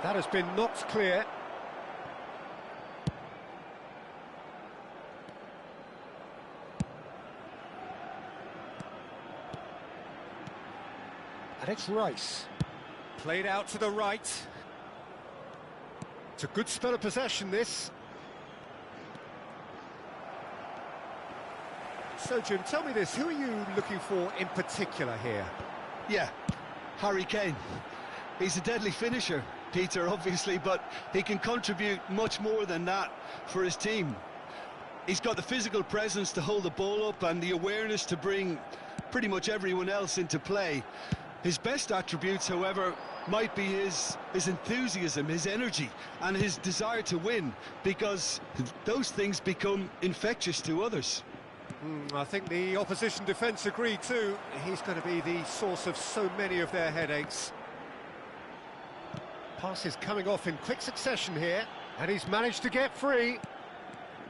That has been knocked clear. And it's Rice. Played out to the right. It's a good spell of possession, this. So, Jim, tell me this, who are you looking for in particular here? Yeah, Harry Kane. He's a deadly finisher, Peter, obviously, but he can contribute much more than that for his team. He's got the physical presence to hold the ball up and the awareness to bring pretty much everyone else into play. His best attributes, however, might be his enthusiasm, his energy, and his desire to win, because those things become infectious to others. I think the opposition defence agree too. He's going to be the source of so many of their headaches. Passes coming off in quick succession here, and he's managed to get free.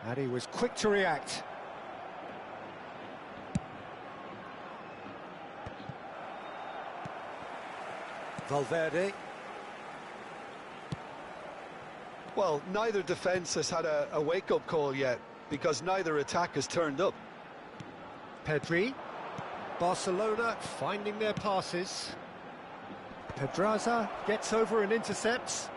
And he was quick to react. Valverde. Well, neither defence has had a wake-up call yet, because neither attack has turned up. Pedri. Barcelona finding their passes. Pedraza gets over and intercepts.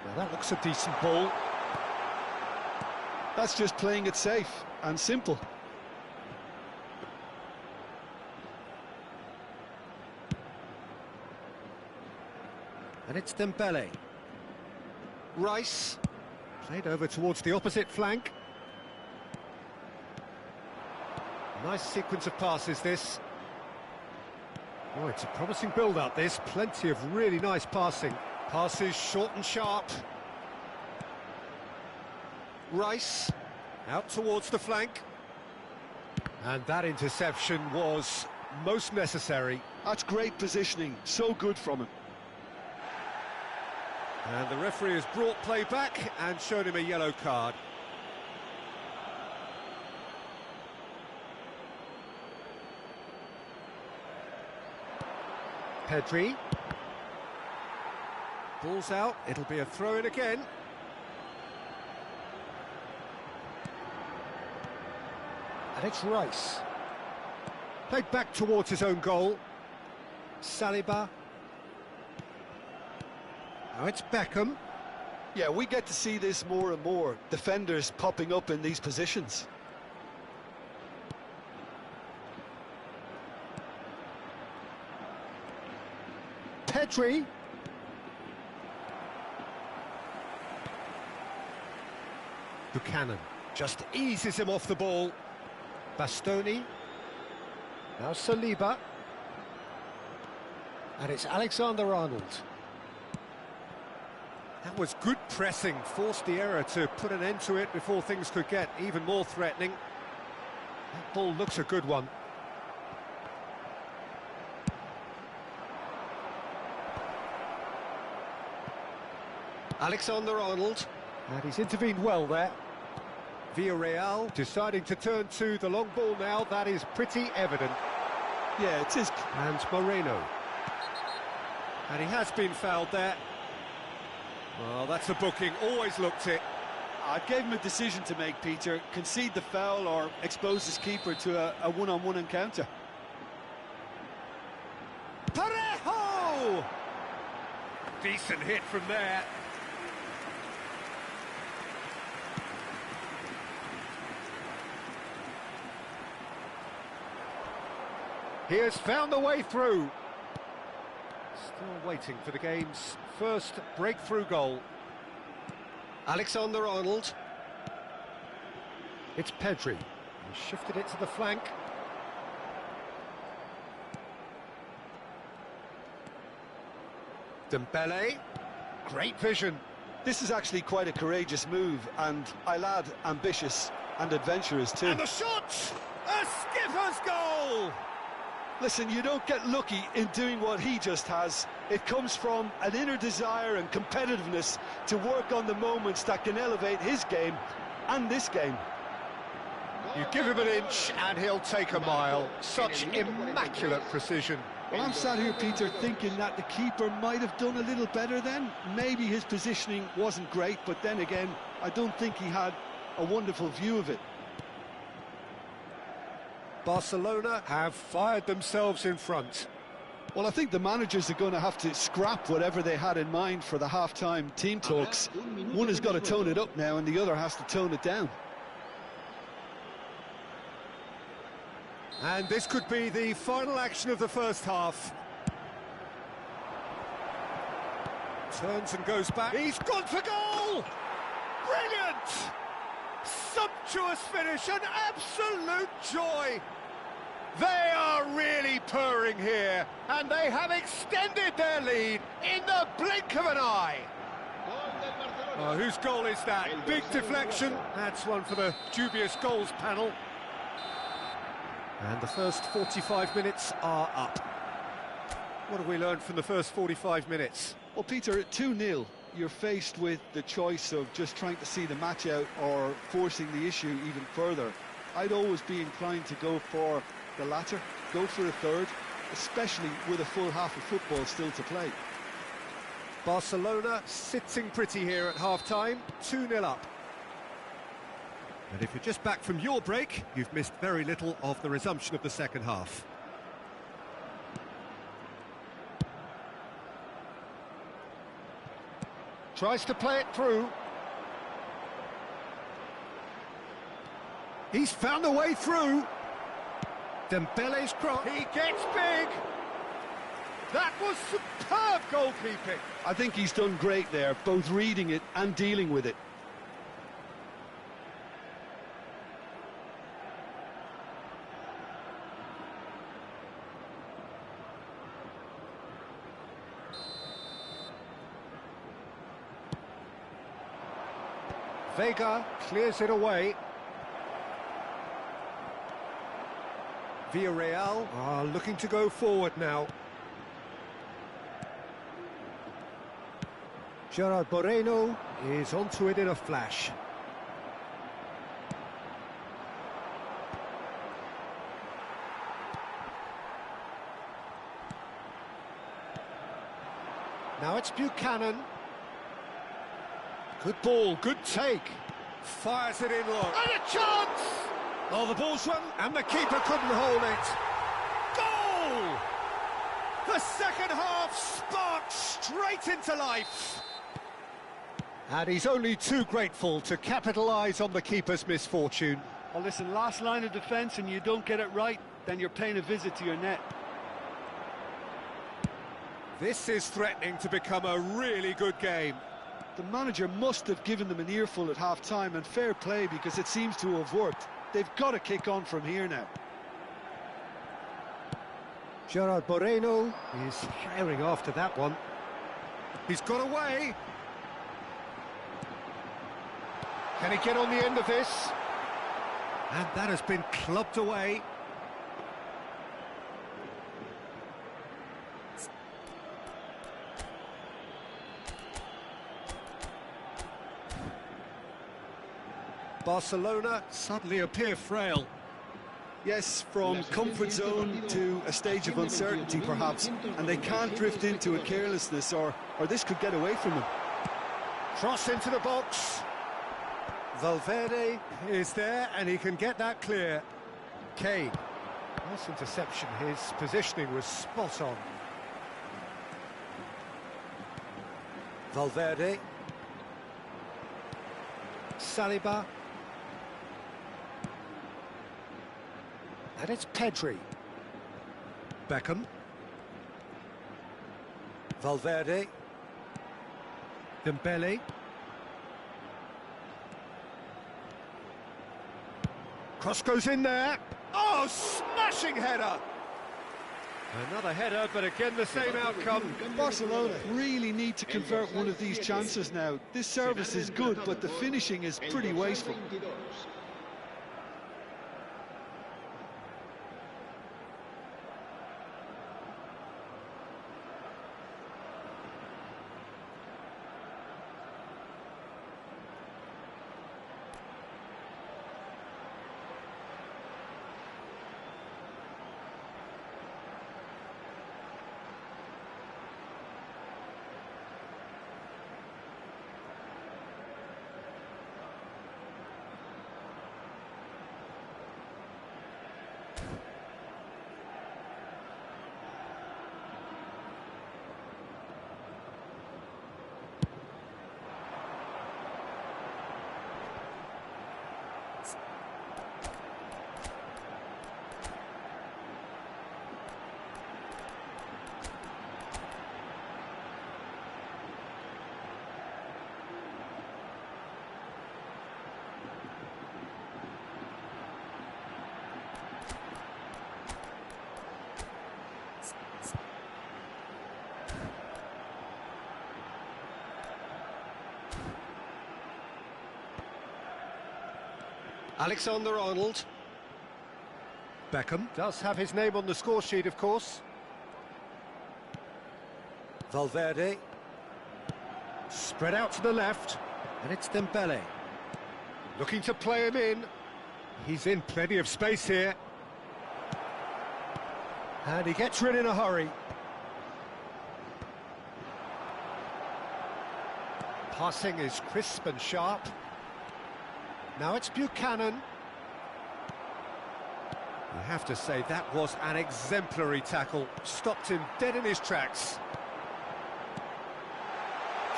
Now that looks a decent ball. That's just playing it safe and simple. And it's Dembele. Rice. Played over towards the opposite flank. Nice sequence of passes, this. Oh, it's a promising build-up, this. Plenty of really nice passing. Passes short and sharp. Rice. Out towards the flank. And that interception was most necessary. That's great positioning. So good from him. And the referee has brought play back and showed him a yellow card. Pedri. Ball's out, it'll be a throw-in again. And it's Rice. Played back towards his own goal. Saliba. Now it's Beckham. Yeah, we get to see this more and more. Defenders popping up in these positions. Pedri. Buchanan just eases him off the ball. Bastoni. Now Saliba. And it's Alexander-Arnold. That was good pressing, forced the error to put an end to it before things could get even more threatening. That ball looks a good one. Alexander-Arnold, and he's intervened well there. Villarreal deciding to turn to the long ball now, that is pretty evident. Yeah, it is. And Moreno. And he has been fouled there. Well, that's a booking, always looked it. I gave him a decision to make, Peter. Concede the foul or expose his keeper to a one-on-one encounter. Parejo! Decent hit from there. He has found the way through. Still waiting for the game's first breakthrough goal. Alexander-Arnold. It's Pedri. He shifted it to the flank. Dembele. Great vision. This is actually quite a courageous move, and I'll add ambitious and adventurous too. And the shot! A skipper's goal! Listen, you don't get lucky in doing what he just has. It comes from an inner desire and competitiveness to work on the moments that can elevate his game and this game. You give him an inch and he'll take a mile. Such immaculate precision. Well, I'm sat here, Peter, thinking that the keeper might have done a little better then. Maybe his positioning wasn't great, but then again, I don't think he had a wonderful view of it. Barcelona have fired themselves in front. Well, I think the managers are going to have to scrap whatever they had in mind for the half-time team talks. One has got to tone it up now and the other has to tone it down. And this could be the final action of the first half. Turns and goes back. He's gone for goal! Brilliant! Sumptuous finish, an absolute joy! They are really purring here, and they have extended their lead in the blink of an eye. Oh, whose goal is that? Big deflection. That's one for the dubious goals panel. And the first 45 minutes are up. What have we learned from the first 45 minutes? Well, Peter, at 2-0, you're faced with the choice of just trying to see the match out or forcing the issue even further. I'd always be inclined to go for the latter, go for a third, especially with a full half of football still to play. Barcelona sitting pretty here at half-time, 2-0 up. And if you're just back from your break, you've missed very little of the resumption of the second half. Tries to play it through. He's found a way through. Dembele's cross. He gets big. That was superb goalkeeping. I think he's done great there, both reading it and dealing with it. Vega clears it away. Villarreal are looking to go forward now. Gerard Moreno is onto it in a flash. Now it's Buchanan. Good ball, good take. Fires it in low. And a chance! Oh, the ball's run, and the keeper couldn't hold it. Goal! The second half sparked straight into life. And he's only too grateful to capitalise on the keeper's misfortune. Well, listen, last line of defence and you don't get it right, then you're paying a visit to your net. This is threatening to become a really good game. The manager must have given them an earful at half-time, and fair play because it seems to have worked. They've got to kick on from here now. Gerard Moreno is firing after that one. He's got away. Can he get on the end of this? And that has been clubbed away. Barcelona suddenly appear frail. Yes, from comfort zone to a stage of uncertainty perhaps, and they can't drift into a carelessness or this could get away from them. Cross into the box. Valverde is there and he can get that clear. Kane. Nice interception, his positioning was spot on. Valverde. Saliba. And it's Pedri. Beckham. Valverde. Dembele. Cross goes in there. Oh, smashing header! Another header, but again the same outcome. Barcelona really need to convert one of these chances now. This service is good, but the finishing is pretty wasteful. Alexander-Arnold. Beckham does have his name on the score sheet, of course. Valverde. Spread out to the left, and it's Dembele. Looking to play him in. He's in plenty of space here. And he gets rid in a hurry. Passing is crisp and sharp. Now it's Buchanan. You have to say that was an exemplary tackle. Stopped him dead in his tracks.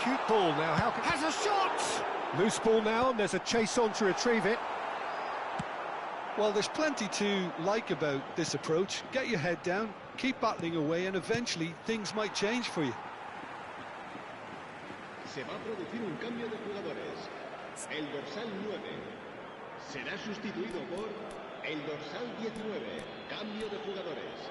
Cute ball now. Has a shot! Loose ball now, and there's a chase on to retrieve it. Well, there's plenty to like about this approach. Get your head down, keep battling away, and eventually things might change for you. Se va a producir un cambio de jugadores. El dorsal 9 será sustituido por el dorsal 19. Cambio de jugadores.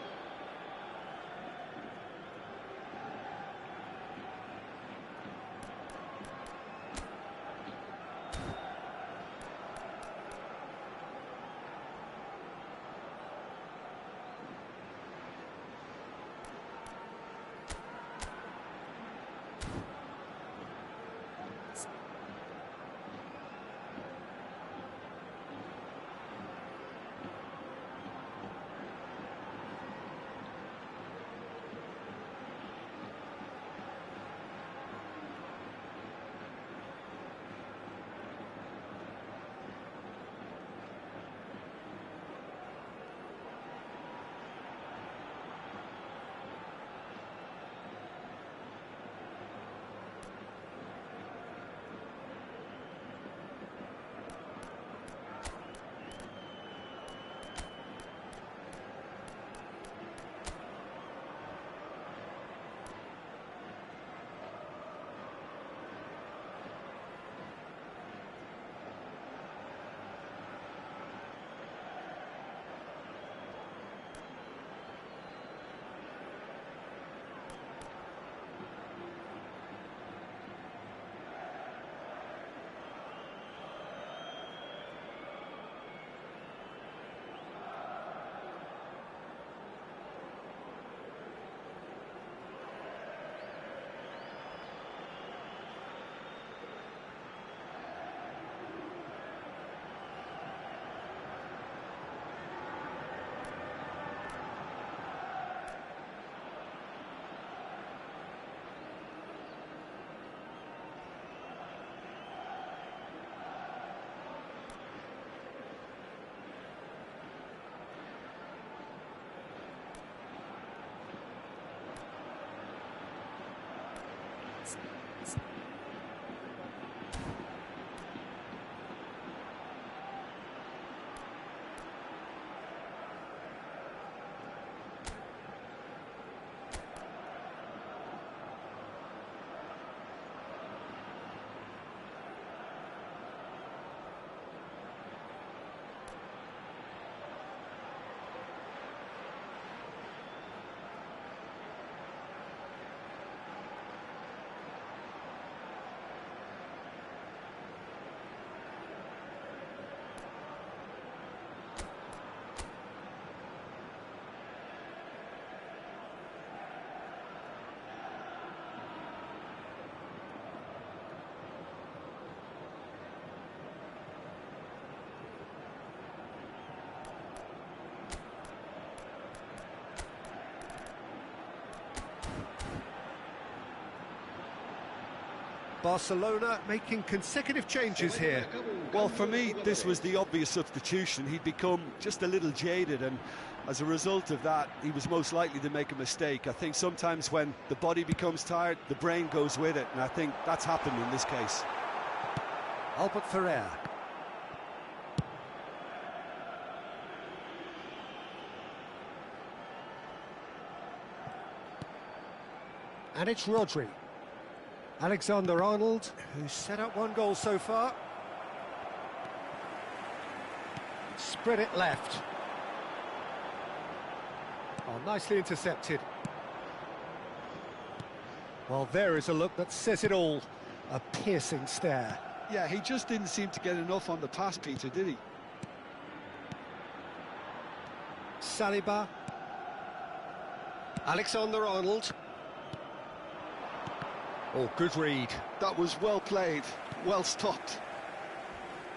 Barcelona making consecutive changes here. Well, for me, this was the obvious substitution. He'd become just a little jaded, and as a result of that, he was most likely to make a mistake. I think sometimes when the body becomes tired, the brain goes with it, and I think that's happened in this case. Albert Ferrer. And it's Rodri. Alexander-Arnold, who's set up one goal so far. Spread it left. Oh, nicely intercepted. Well, there is a look that says it all. A piercing stare. Yeah, he just didn't seem to get enough on the pass, Peter, did he? Saliba. Alexander-Arnold. Oh, good read. That was well played, well stopped.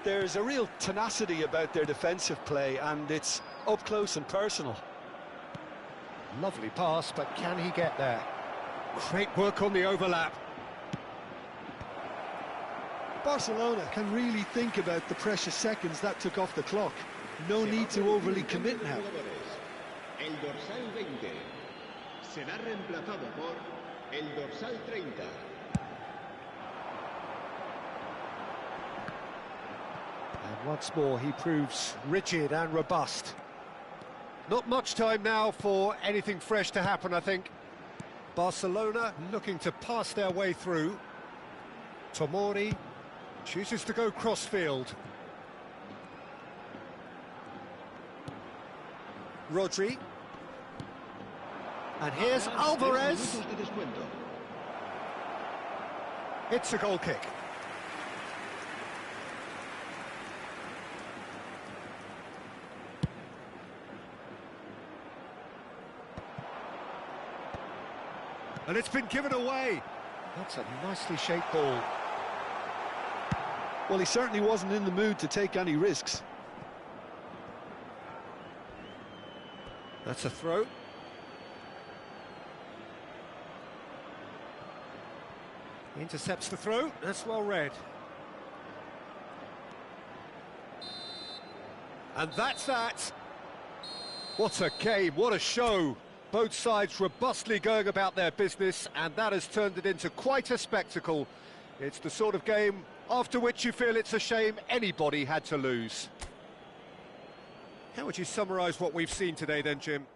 There's a real tenacity about their defensive play, and it's up close and personal. Lovely pass, but can he get there? Great work on the overlap. Barcelona can really think about the precious seconds that took off the clock. No need to overly commit now. El dorsal 20 será reemplazado por el dorsal 30. And once more he proves rigid and robust. Not much time now for anything fresh to happen, I think. Barcelona looking to pass their way through. Tomori chooses to go cross-field. Rodri. And here's Alvarez. It's a goal kick. And it's been given away. That's a nicely shaped ball. Well, he certainly wasn't in the mood to take any risks. That's a throw. He intercepts the throw. That's well read. And that's that. What a game, what a show. Both sides robustly going about their business, and that has turned it into quite a spectacle. It's the sort of game after which you feel it's a shame anybody had to lose. How would you summarise what we've seen today then, Jim?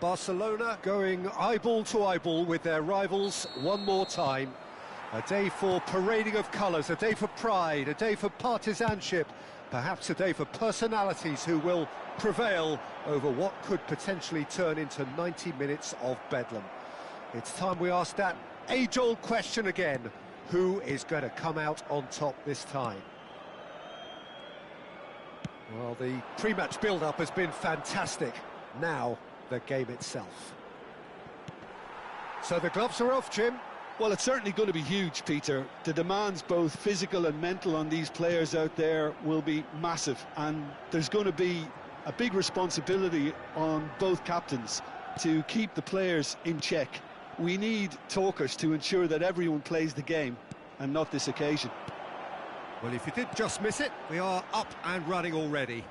Barcelona going eyeball to eyeball with their rivals one more time. A day for parading of colours, a day for pride, a day for partisanship, perhaps a day for personalities who will prevail over what could potentially turn into 90 minutes of bedlam. It's time we ask that age-old question again. Who is going to come out on top this time? Well, the pre-match build-up has been fantastic. Now, the game itself. So the gloves are off, Jim. Well, it's certainly going to be huge, Peter. The demands, both physical and mental, on these players out there will be massive, and there's going to be a big responsibility on both captains to keep the players in check. We need talkers to ensure that everyone plays the game, and not this occasion. Well, if you did just miss it, we are up and running already.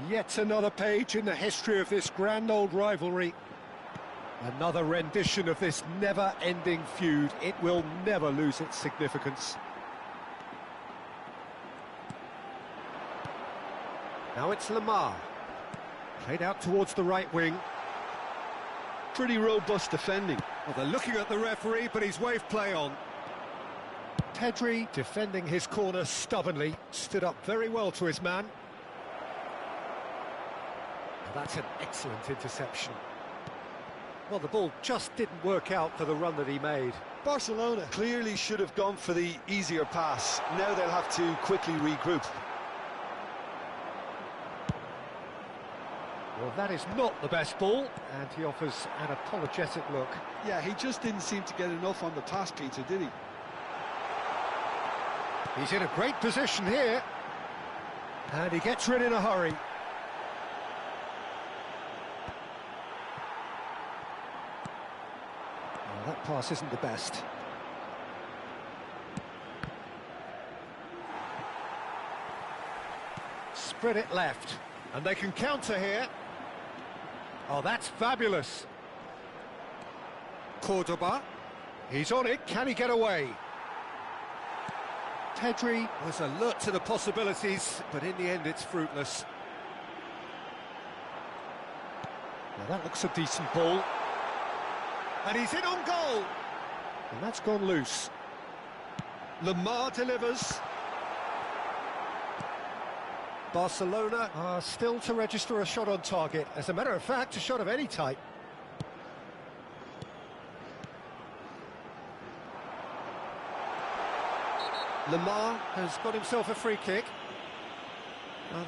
Yet another page in the history of this grand old rivalry. Another rendition of this never-ending feud. It will never lose its significance. Now it's Lamar. Played out towards the right wing. Pretty robust defending. Well, they're looking at the referee, but he's waved play on. Pedri, defending his corner stubbornly, stood up very well to his man. Well, that's an excellent interception. Well, the ball just didn't work out for the run that he made. Barcelona clearly should have gone for the easier pass. Now they'll have to quickly regroup. Well, that is not the best ball, and he offers an apologetic look. Yeah, he just didn't seem to get enough on the pass, Peter, did he? He's in a great position here, and he gets rid in a hurry. Well, that pass isn't the best. Spread it left, and they can counter here. Oh, that's fabulous. Cordoba, he's on it, can he get away? Pedri was alert to the possibilities, but in the end it's fruitless. Well, that looks a decent ball. And he's in on goal! And that's gone loose. Lamar delivers. Barcelona are still to register a shot on target. As a matter of fact, a shot of any type. Lamar has got himself a free kick.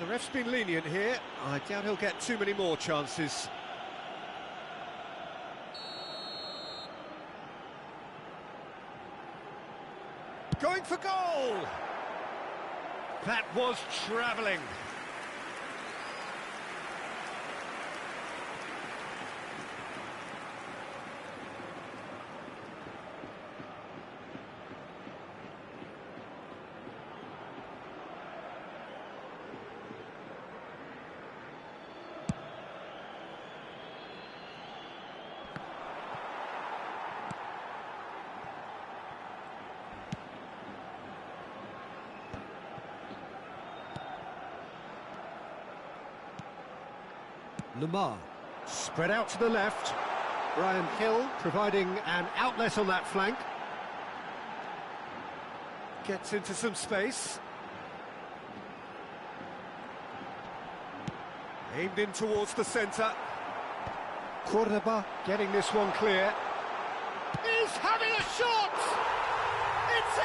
The ref's been lenient here. I doubt he'll get too many more chances. Going for goal! That was travelling. Lamar, spread out to the left. Brian Hill providing an outlet on that flank. Gets into some space. Aimed in towards the centre. Cordoba getting this one clear. He's having a shot! It's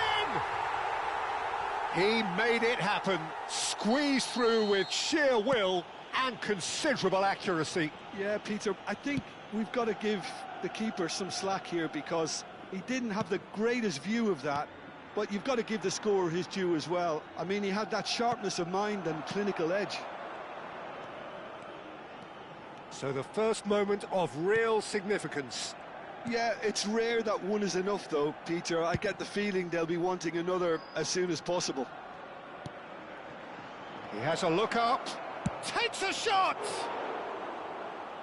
in! He made it happen. Squeezed through with sheer will and considerable accuracy. Yeah, Peter, I think we've got to give the keeper some slack here, because he didn't have the greatest view of that, but you've got to give the scorer his due as well. I mean, he had that sharpness of mind and clinical edge. So the first moment of real significance. Yeah, it's rare that one is enough though, Peter. I get the feeling they'll be wanting another as soon as possible. He has a look up. Takes a shot!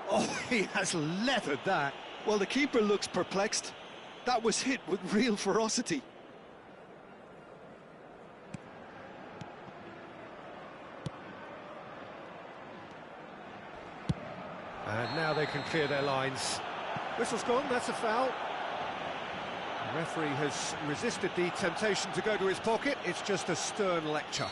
Oh, he has leathered that. Well, the keeper looks perplexed. That was hit with real ferocity. And now they can clear their lines. Whistle's gone, that's a foul. The referee has resisted the temptation to go to his pocket. It's just a stern lecture.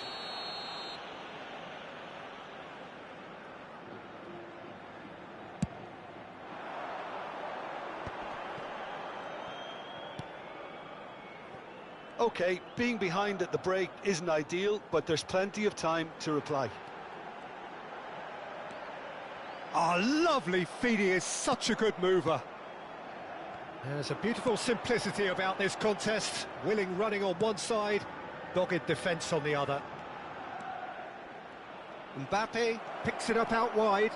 OK, being behind at the break isn't ideal, but there's plenty of time to reply. Oh, lovely feed, he is such a good mover. There's a beautiful simplicity about this contest. Willing running on one side, dogged defence on the other. Mbappe picks it up out wide.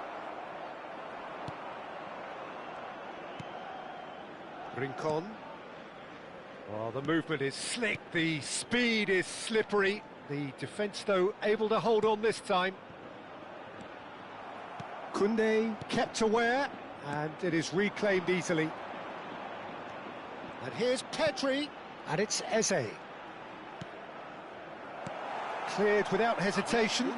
Rincon. Well, the movement is slick, the speed is slippery. The defence, though, able to hold on this time. Koundé kept aware, and it is reclaimed easily. And here's Pedri, and it's Eze. Cleared without hesitation.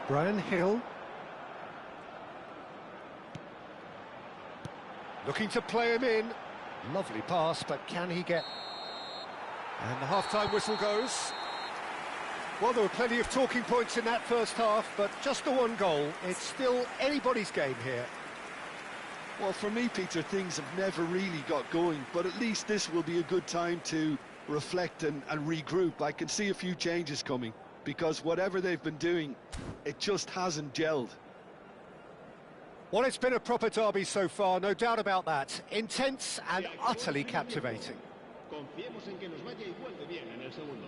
Brian Hill. Looking to play him in. Lovely pass, but can he get... And the half-time whistle goes. Well, there were plenty of talking points in that first half, but just the one goal. It's still anybody's game here. Well, for me, Peter, things have never really got going, but at least this will be a good time to reflect and regroup. I can see a few changes coming, because whatever they've been doing, it just hasn't gelled. Well, it's been a proper derby so far, no doubt about that. Intense and utterly captivating. Confiemos en que nos vaya igual de bien en el segundo.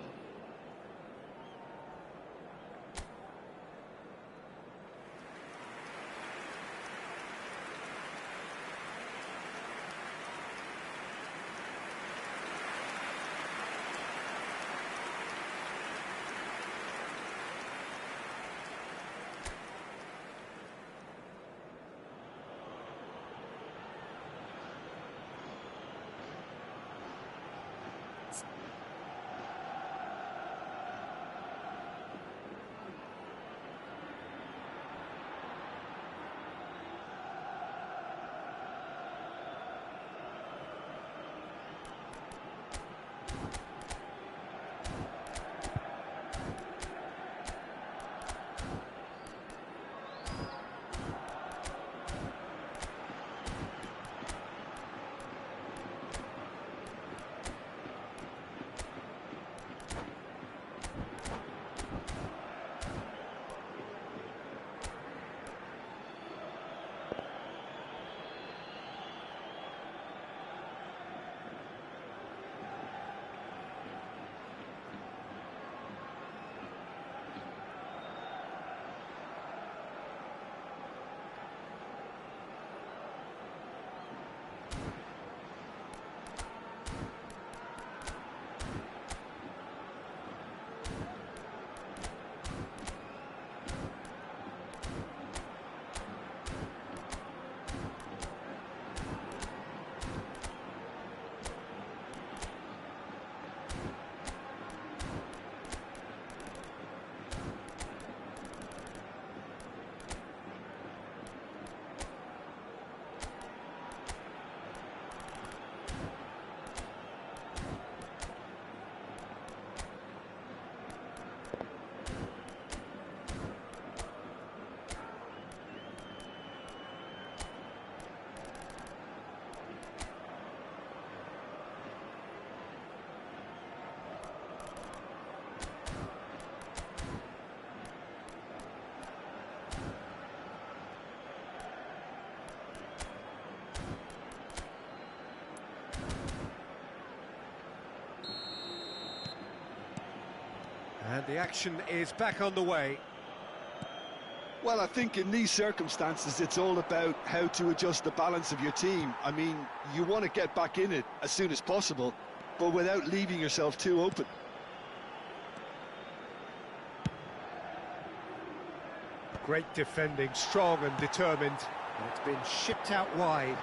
And the action is back on the way. Well, I think in these circumstances, it's all about how to adjust the balance of your team. I mean, you want to get back in it as soon as possible, but without leaving yourself too open. Great defending, strong and determined. And it's been shipped out wide.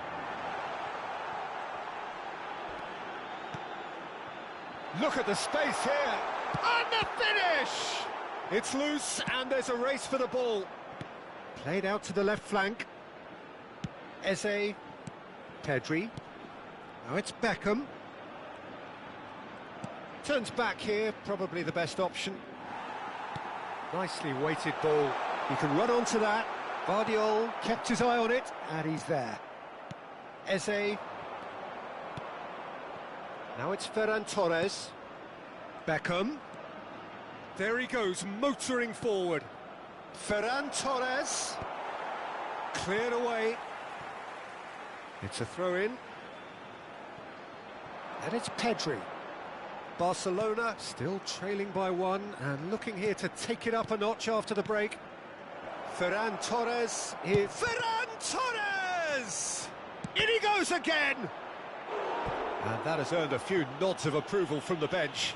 Look at the space here. And the finish! It's loose, and there's a race for the ball. Played out to the left flank. Eze. Pedri. Now it's Beckham. Turns back here, probably the best option. Nicely weighted ball. He can run onto that. Guardiola kept his eye on it, and he's there. Eze. Now it's Ferran Torres. Beckham. There he goes, motoring forward. Ferran Torres. Cleared away. It's a throw-in. And it's Pedri. Barcelona still trailing by one and looking here to take it up a notch after the break. Ferran Torres here. Ferran Torres! In he goes again! And that has earned a few nods of approval from the bench.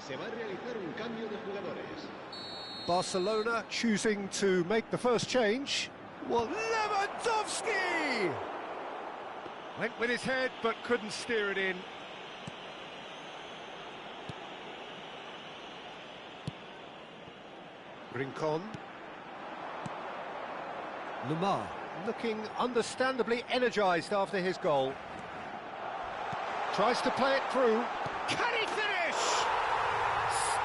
Se va a realizar un cambio de jugadores. Barcelona choosing to make the first change. Well, Lewandowski! Went with his head, but couldn't steer it in. Rincon. Lamar, looking understandably energised after his goal. Tries to play it through. Can he finish?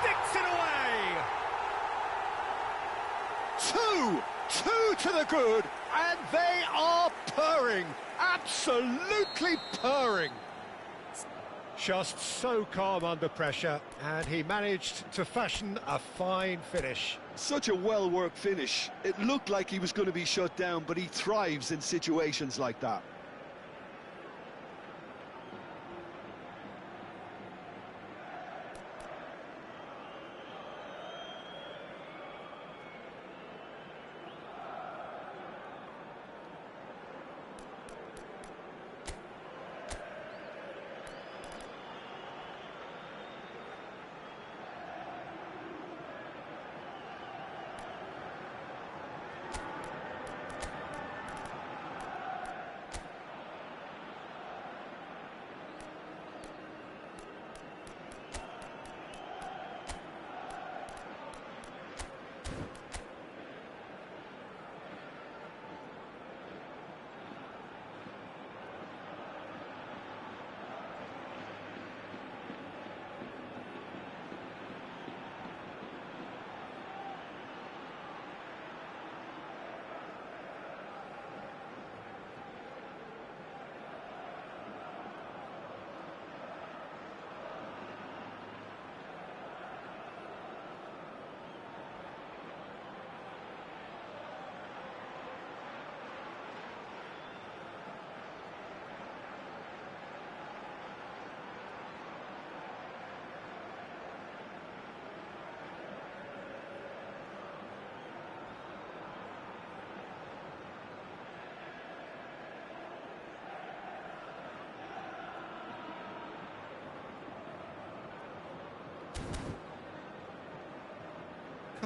Sticks it away! Two to the good, and they are purring. Absolutely purring. Just so calm under pressure, and he managed to fashion a fine finish. Such a well-worked finish. It looked like he was going to be shut down, but he thrives in situations like that.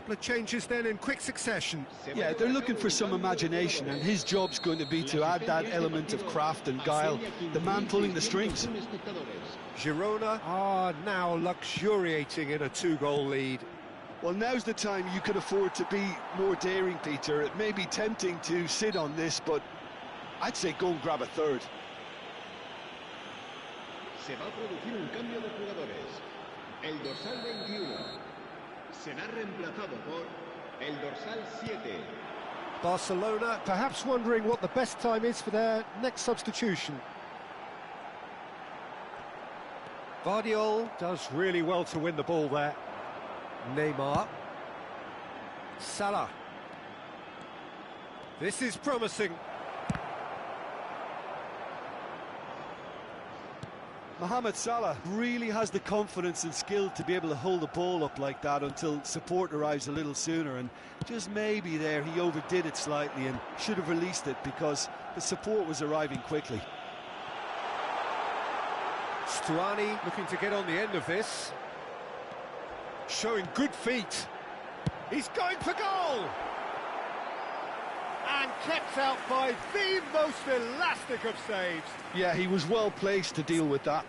Couple of changes then in quick succession. Yeah, they're looking for some imagination, and his job's going to be to add that element of craft and guile, the man pulling the strings. Girona are now luxuriating in a 2-goal lead. Well, now's the time you could afford to be more daring, Peter. It may be tempting to sit on this, but I'd say go and grab a third. Se va a producir un cambio de jugadores. El dorsal 21 será reemplazado por el dorsal 7. Barcelona perhaps wondering what the best time is for their next substitution. Guardiola does really well to win the ball there. Neymar. Salah. This is promising. Mohamed Salah really has the confidence and skill to be able to hold the ball up like that until support arrives a little sooner, and just maybe there he overdid it slightly and should have released it because the support was arriving quickly. Stuani looking to get on the end of this. Showing good feet. He's going for goal! And kept out by the most elastic of saves. Yeah, he was well placed to deal with that.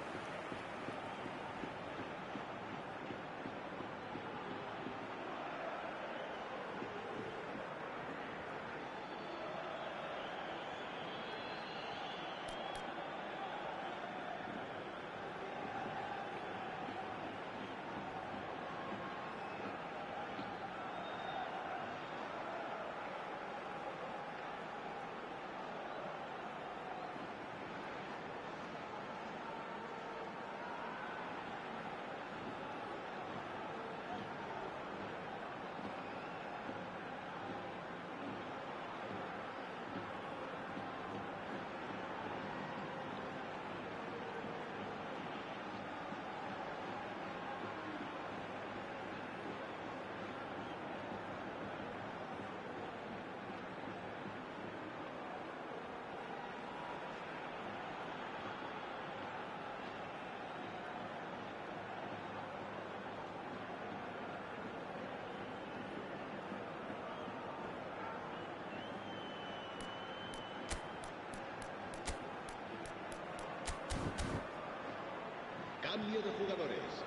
Cambio de jugadores.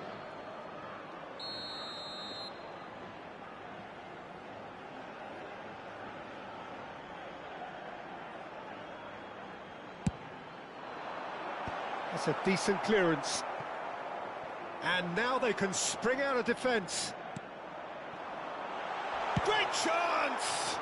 That's a decent clearance. And now they can spring out of defence. Great chance!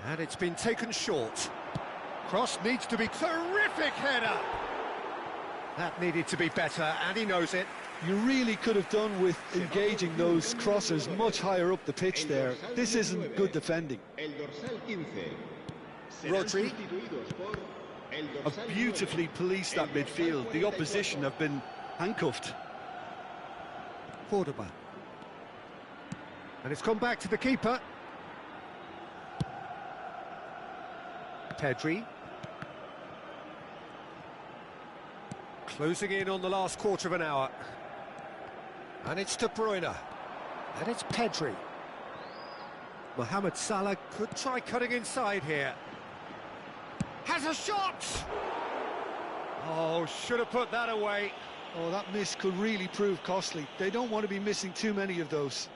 And it's been taken short. Cross needs to be terrific header. That needed to be better, and he knows it. You really could have done with engaging those crossers much higher up the pitch there. This isn't good defending. Rodri have beautifully policed that midfield. The opposition have been handcuffed. Cordoba. And it's gone back to the keeper. Pedri. Closing in on the last quarter of an hour. And it's De Bruyne. And it's Pedri. Mohamed Salah could try cutting inside here. Has a shot! Oh, should have put that away. Oh, that miss could really prove costly. They don't want to be missing too many of those.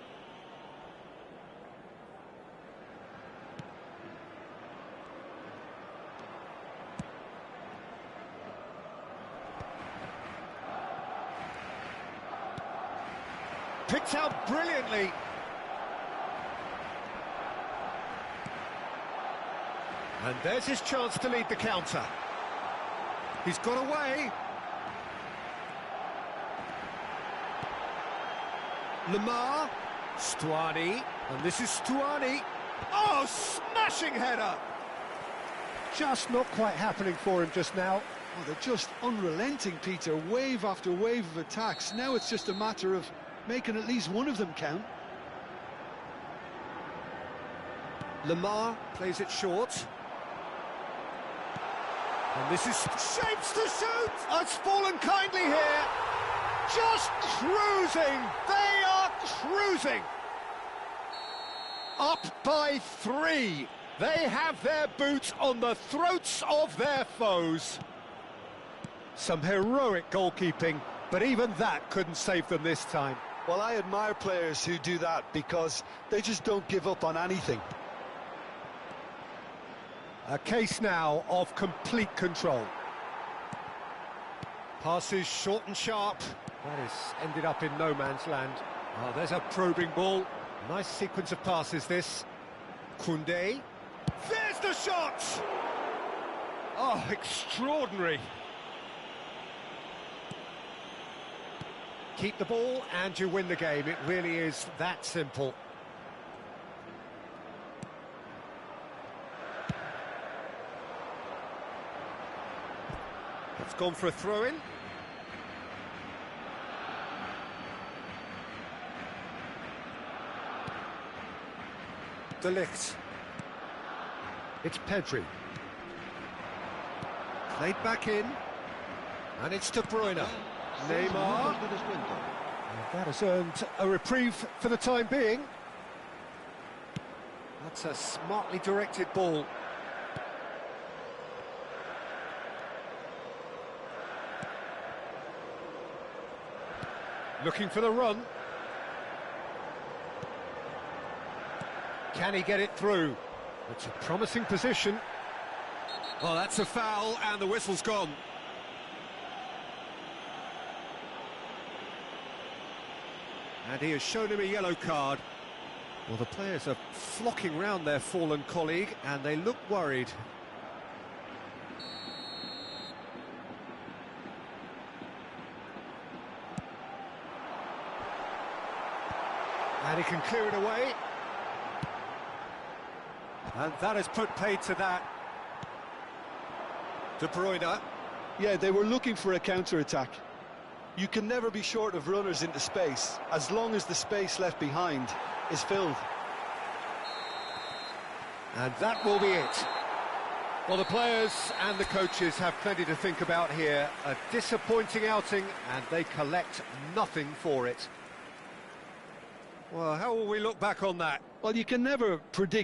Picked out brilliantly. And there's his chance to lead the counter. He's got away. Lemar. Stuani. And this is Stuani. Oh, smashing header. Just not quite happening for him just now. Oh, they're just unrelenting, Peter. Wave after wave of attacks. Now it's just a matter of making at least one of them count. Lemar plays it short. And this is shapes to shoot. Oh, it's fallen kindly here. Just cruising. They are cruising. Up by 3. They have their boots on the throats of their foes. Some heroic goalkeeping, but even that couldn't save them this time. Well, I admire players who do that because they just don't give up on anything. A case now of complete control. Passes short and sharp. That is ended up in no man's land. Oh, there's a probing ball. Nice sequence of passes, this. Koundé. There's the shot! Oh, extraordinary. Keep the ball and you win the game. It really is that simple. It's gone for a throw-in. De Ligt. It's Pedri. Played back in. And it's De Bruyne. Neymar. And that has earned a reprieve for the time being. That's a smartly directed ball. Looking for the run. Can he get it through? It's a promising position. Oh, that's a foul, and the whistle's gone. And he has shown him a yellow card. Well, the players are flocking round their fallen colleague, and they look worried. And he can clear it away. And that has put paid to that. De Bruyne. Yeah, they were looking for a counter-attack. You can never be short of runners into space, as long as the space left behind is filled. And that will be it. Well, the players and the coaches have plenty to think about here. A disappointing outing, and they collect nothing for it. Well, how will we look back on that? Well, you can never predict